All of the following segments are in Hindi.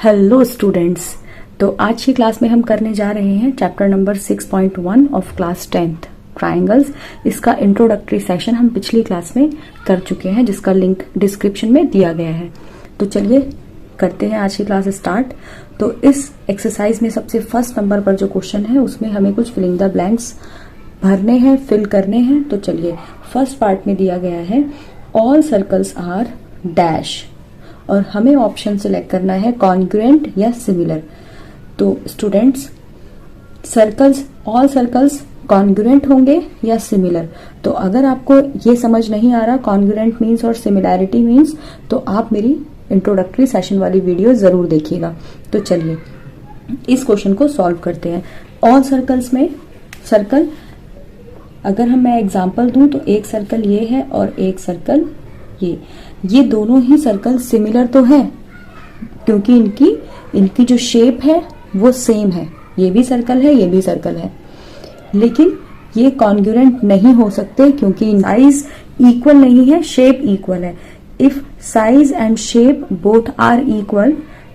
Hello students. तो आज की क्लास में हम करने जा रहे हैं chapter number 6.1 of class 10th triangles. इसका इंट्रोडक्टरी सेशन हम पिछली क्लास में कर चुके हैं, जिसका लिंक डिस्क्रिप्शन में दिया गया है। तो चलिए करते हैं आज की क्लास स्टार्ट। तो इस एक्सरसाइज में सबसे फर्स्ट नंबर पर जो क्वेश्चन है उसमें हमें कुछ फिलिंग द ब्लैंक्स भरने हैं, फिल करने हैं। तो चलिए फर्स्ट पार्ट में दिया गया है ऑल सर्कल्स आर डैश, और हमें ऑप्शन सिलेक्ट करना है कॉन्ग्रुएंट या सिमिलर। तो students, circles, all circles congruent होंगे या सिमिलर। तो अगर आपको ये समझ नहीं आ रहा कॉन्ग्रुएंट मीन्स और सिमिलैरिटी मीन्स, तो आप मेरी इंट्रोडक्टरी सेशन वाली वीडियो जरूर देखिएगा। तो चलिए इस क्वेश्चन को सॉल्व करते हैं। ऑल सर्कल्स में सर्कल, अगर मैं एग्जांपल दूं तो एक सर्कल ये है और एक सर्कल ये दोनों ही सर्कल सिमिलर तो हैं, क्योंकि इनकी जो शेप है वो सेम है। ये भी सर्कल है, ये भी सर्कल है, लेकिन ये कॉन्ग्रुएंट नहीं हो सकते क्योंकि साइज इक्वल नहीं है, शेप इक्वल है। If size and shape both are equal,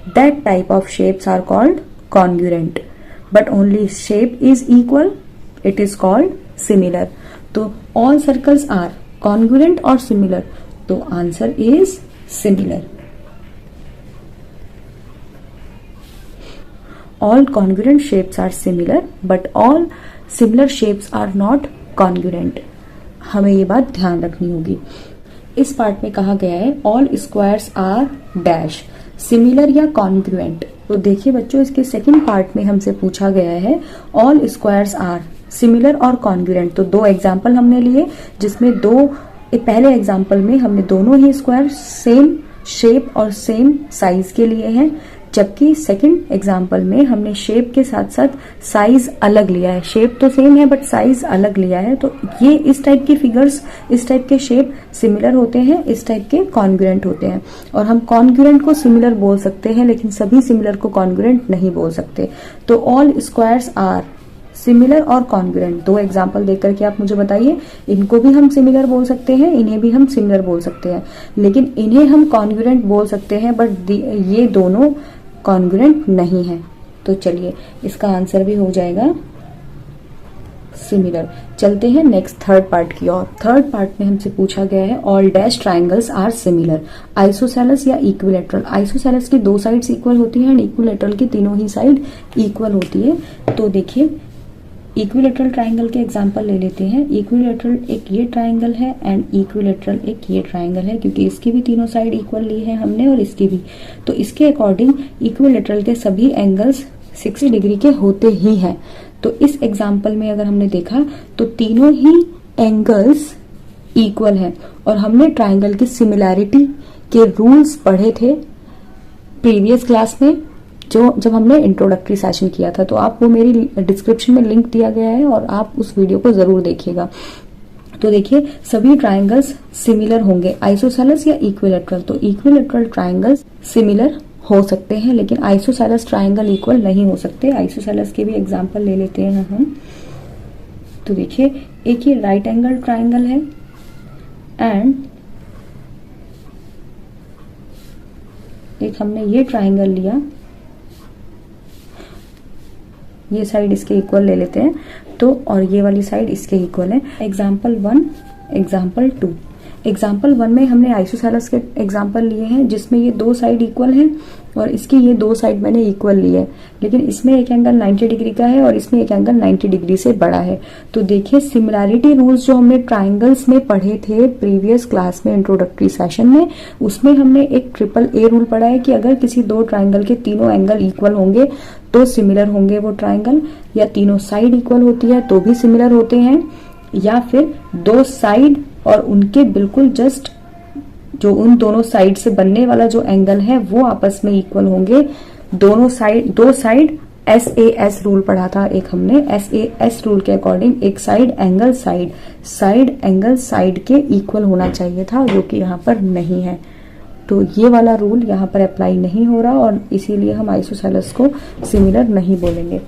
that type of shapes are called congruent, but only shape is equal, it is called similar. तो ऑल सर्कल्स आर कॉन्ग्रुएंट और सिमिलर, तो answer is similar. All congruent shapes are similar but all similar shapes are not congruent. हमें ये बात ध्यान रखनी होगी। इस पार्ट में कहा गया है all squares are dash, similar या कॉन्ग्रुएंट। तो देखिए बच्चों, इसके सेकंड पार्ट में हमसे पूछा गया है ऑल स्क्वायर्स आर सिमिलर और कॉन्ग्रुएंट। तो दो एग्जाम्पल हमने लिए, जिसमें पहले एग्जाम्पल में हमने दोनों ही स्क्वायर सेम शेप और सेम साइज के लिए हैं, जबकि सेकंड एग्जाम्पल में हमने शेप के साथ साथ साइज अलग लिया है। शेप तो सेम है बट साइज अलग लिया है। तो ये इस टाइप की फिगर्स, इस टाइप के शेप सिमिलर होते हैं, इस टाइप के कॉन्ग्रुएंट होते हैं। और हम कॉन्ग्रुएंट को सिमिलर बोल सकते हैं, लेकिन सभी सिमिलर को कॉन्ग्रुएंट नहीं बोल सकते। तो ऑल स्क्वायर्स आर सिमिलर और कॉन्ग्रुएंट, दो एग्जाम्पल देकर के आप मुझे बताइए, इनको भी हम सिमिलर बोल सकते हैं, इन्हें भी हम सिमिलर बोल सकते हैं, लेकिन इन्हें हम कॉन्ग्रुएंट बोल सकते हैं, बट ये दोनों कॉन्ग्रुएंट नहीं है। तो चलिए इसका आंसर भी हो जाएगा सिमिलर। चलते हैं नेक्स्ट थर्ड पार्ट की ओर। थर्ड पार्ट में हमसे पूछा गया है all dash triangles are similar, isosceles या इक्विलेटरल। आइसोसेलेस की दो साइड्स इक्वल होती हैं, इक्विलेटरल की तीनों ही साइड इक्वल होती है। तो देखिए इक्विलेटरल ट्राइंगल के एग्जांपल ले लेते हैं। इक्विलेटरल एक ये ट्राइंगल है एंड इक्विलेटरल एक ये ट्राइंगल है, क्योंकि इसकी भी तीनों साइड इक्वल ली है हमने और इसकी भी। तो इसके अकॉर्डिंग इक्विलेटरल के सभी एंगल्स 60 डिग्री के होते ही हैं। तो इस एग्जांपल में अगर हमने देखा तो तीनों ही एंगल्स इक्वल हैं, और हमने ट्राइंगल की सिमिलैरिटी के रूल्स पढ़े थे प्रीवियस क्लास में, जब हमने इंट्रोडक्टरी सेशन किया था। तो आप वो मेरी डिस्क्रिप्शन में लिंक दिया गया है और आप उस वीडियो को जरूर देखिएगा। तो देखिए सभी ट्राइंगल्स सिमिलर होंगे, आइसोसेलेस या इक्विलेटरल। तो इक्विलेटरल ट्राइंगल्स सिमिलर हो सकते हैं, लेकिन आइसोसेलेस ट्राइंगल इक्वल नहीं हो सकते। आइसोसेलेस के भी एग्जाम्पल ले लेते हैं हम। तो देखिए एक ये राइट एंगल ट्राइंगल है एंड एक हमने ये ट्राइंगल लिया, ये साइड इसके इक्वल ले लेते हैं तो, और ये वाली साइड इसके इक्वल है। Example 1, example 2। एग्जाम्पल 1 में हमने आइसोसेलेस के एग्जाम्पल लिए हैं, जिसमें ये दो साइड इक्वल है और इसकी ये दो साइड मैंने इक्वल ली है, लेकिन इसमें एक एंगल 90 डिग्री का है और इसमें एक एंगल 90 डिग्री से बड़ा है। तो देखिए सिमिलैरिटी रूल्स जो हमने ट्राइंगल्स में पढ़े थे प्रीवियस क्लास में इंट्रोडक्टरी सेशन में, उसमें हमने एक ट्रिपल ए रूल पढ़ा है कि अगर किसी दो ट्राइंगल के तीनों एंगल इक्वल होंगे तो सिमिलर होंगे वो ट्राइंगल, या तीनों साइड इक्वल होती है तो भी सिमिलर होते हैं, या फिर दो साइड और उनके बिल्कुल जस्ट जो उन दोनों साइड से बनने वाला जो एंगल है वो आपस में इक्वल होंगे। दो साइड SAS रूल पढ़ा था एक हमने। SAS रूल के अकॉर्डिंग एक side angle side angle side के इक्वल होना चाहिए था, जो कि यहाँ पर नहीं है। तो ये वाला रूल यहाँ पर अप्लाई नहीं हो रहा और इसीलिए हम आइसोसेलेस को सिमिलर नहीं बोलेंगे।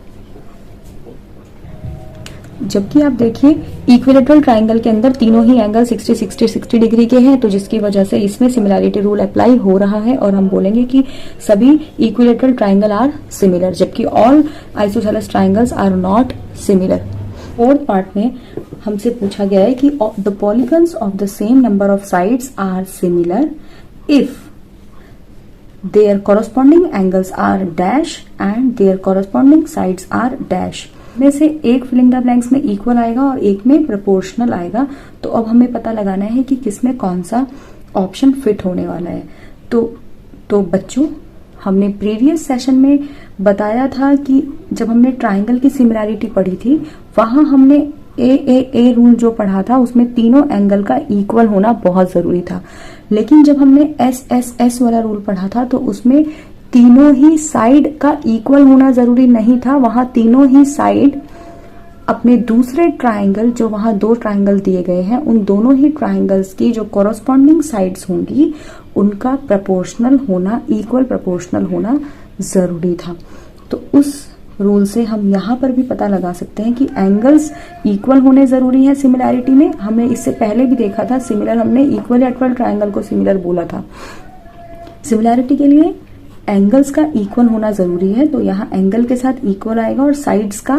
जबकि आप देखिए इक्विलेटरल ट्राइंगल के अंदर तीनों ही एंगल 60 डिग्री के हैं, तो जिसकी वजह से इसमें सिमिलैरिटी रूल अप्लाई हो रहा है और हम बोलेंगे कि सभी इक्विलेटरल ट्राइंगल आर सिमिलर, जबकि all isosceles triangles are not similar. Fourth part में हमसे पूछा गया है कि the polygons of the same number of sides are similar if their corresponding angles are dash and their corresponding sides are dash. में से एक फिलिंग द ब्लैंक्स में इक्वल आएगा और एक में प्रोपोर्शनल आएगा। तो अब हमें पता लगाना है कि किसमें कौन सा ऑप्शन फिट होने वाला है। तो बच्चों, हमने प्रीवियस सेशन में बताया था कि जब हमने ट्राइंगल की सिमिलैरिटी पढ़ी थी, वहां हमने ए रूल जो पढ़ा था उसमें तीनों एंगल का इक्वल होना बहुत जरूरी था। लेकिन जब हमने एस वाला रूल पढ़ा था तो उसमें तीनों ही साइड का इक्वल होना जरूरी नहीं था। वहां तीनों ही साइड अपने दूसरे ट्राइंगल, जो वहां दो ट्राइंगल दिए गए हैं, उन दोनों ही ट्राइंगल्स की जो कॉरस्पॉन्डिंग साइड्स होंगी उनका प्रोपोर्शनल होना, इक्वल प्रोपोर्शनल होना जरूरी था। तो उस रूल से हम यहाँ पर भी पता लगा सकते हैं कि एंगल्स इक्वल होने जरूरी है सिमिलैरिटी में। हमने इससे पहले भी देखा था सिमिलर, हमने इक्विलैटरल ट्राइंगल को सिमिलर बोला था। सिमिलैरिटी के लिए एंगल्स का इक्वल होना जरूरी है, तो यहाँ एंगल के साथ इक्वल आएगा और साइड्स का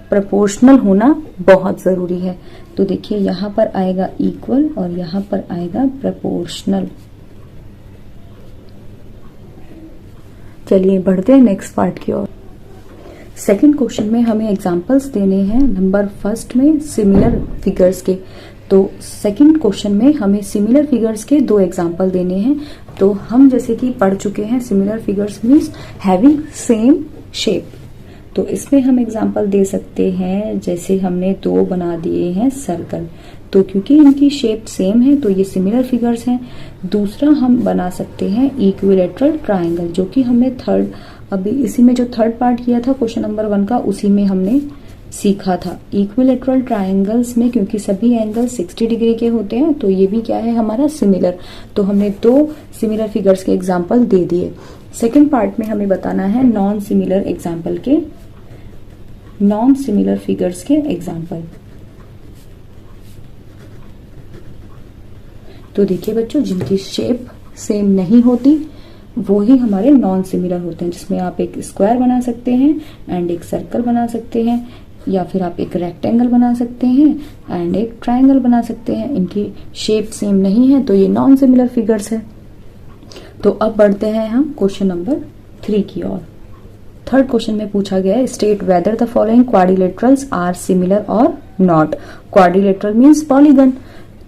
प्रोपोर्शनल होना बहुत जरूरी है। तो देखिए यहाँ पर आएगा इक्वल और यहाँ पर आएगा प्रोपोर्शनल। चलिए बढ़ते हैं नेक्स्ट पार्ट की ओर। सेकंड क्वेश्चन में हमें एग्जांपल्स देने हैं नंबर फर्स्ट में सिमिलर फिगर्स के। तो सेकंड क्वेश्चन में हमें सिमिलर फिगर्स के दो एग्जांपल देने हैं। तो हम जैसे कि पढ़ चुके हैं similar figures means having same shape. तो इसमें हम एग्जांपल दे सकते हैं, जैसे हमने दो बना दिए हैं सर्कल, तो क्योंकि इनकी शेप सेम है तो ये सिमिलर फिगर्स हैं। दूसरा हम बना सकते हैं इक्विलैटरल ट्राइंगल, जो कि हमने थर्ड, अभी इसी में जो थर्ड पार्ट किया था क्वेश्चन नंबर 1 का, उसी में हमने सीखा था। इक्विलैटरल ट्राइंगल्स में क्योंकि सभी एंगल 60 डिग्री के होते हैं तो ये भी क्या है हमारा सिमिलर। तो हमने दो सिमिलर फिगर्स के एग्जांपल दे दिए। सेकंड पार्ट में हमें बताना है नॉन सिमिलर फिगर्स के एग्जांपल। तो देखिए बच्चों, जिनकी शेप सेम नहीं होती वो ही हमारे नॉन सिमिलर होते हैं, जिसमें आप एक स्क्वायर बना सकते हैं एंड एक सर्कल बना सकते हैं, या फिर आप एक रेक्टेंगल बना सकते हैं एंड एक ट्रायंगल बना सकते हैं। इनकी शेप सेम नहीं है तो ये नॉन सिमिलर फिगर्स है। तो अब बढ़ते हैं हम क्वेश्चन नंबर 3 की ओर। थर्ड क्वेश्चन में पूछा गया है state whether the following quadrilaterals are similar और नॉट। Quadrilateral means polygon.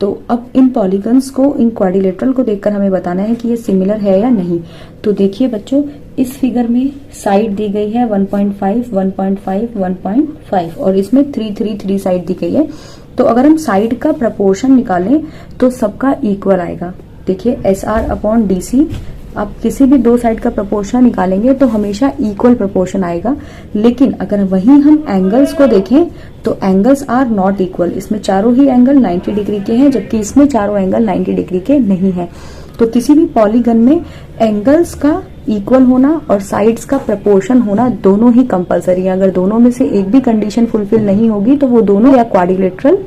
तो अब इन पॉलीगन्स को, इन क्वाड्रिलेटरल को देखकर हमें बताना है कि ये सिमिलर है या नहीं। तो देखिए बच्चों, इस फिगर में साइड दी गई है 1.5, 1.5, 1.5 और इसमें 3, 3, 3 साइड दी गई है। तो अगर हम साइड का प्रपोर्शन निकालें तो सबका इक्वल आएगा। देखिए SR/DC, आप किसी भी दो साइड का प्रपोर्शन निकालेंगे तो हमेशा इक्वल प्रपोर्शन आएगा। लेकिन अगर वहीं हम एंगल्स को देखें तो एंगल्स आर नॉट इक्वल। इसमें चारों ही एंगल 90 डिग्री के हैं, जबकि इसमें चारों एंगल 90 डिग्री के नहीं है। तो किसी भी पॉलीगन में एंगल्स का इक्वल होना और साइड्स का प्रपोर्शन होना दोनों ही कंपलसरी है। अगर दोनों में से एक भी कंडीशन फुलफिल नहीं होगी तो वो दोनों या क्वाड्रिलेटरल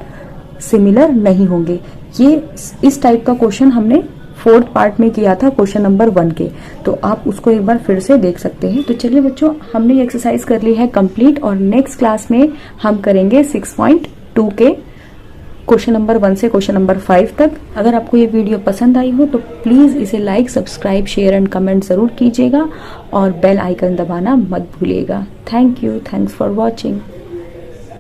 सिमिलर नहीं होंगे। ये इस टाइप का क्वेश्चन हमने फोर्थ पार्ट में किया था क्वेश्चन नंबर 1 के, तो आप उसको एक बार फिर से देख सकते हैं। तो चलिए बच्चों, हमने ये एक्सरसाइज कर ली है कंप्लीट और नेक्स्ट क्लास में हम करेंगे 6.2 के क्वेश्चन नंबर 1 से क्वेश्चन नंबर 5 तक। अगर आपको ये वीडियो पसंद आई हो तो प्लीज इसे like, subscribe, share and comment जरूर कीजिएगा और बेल आइकन दबाना मत भूलिएगा। Thank you, thanks for watching.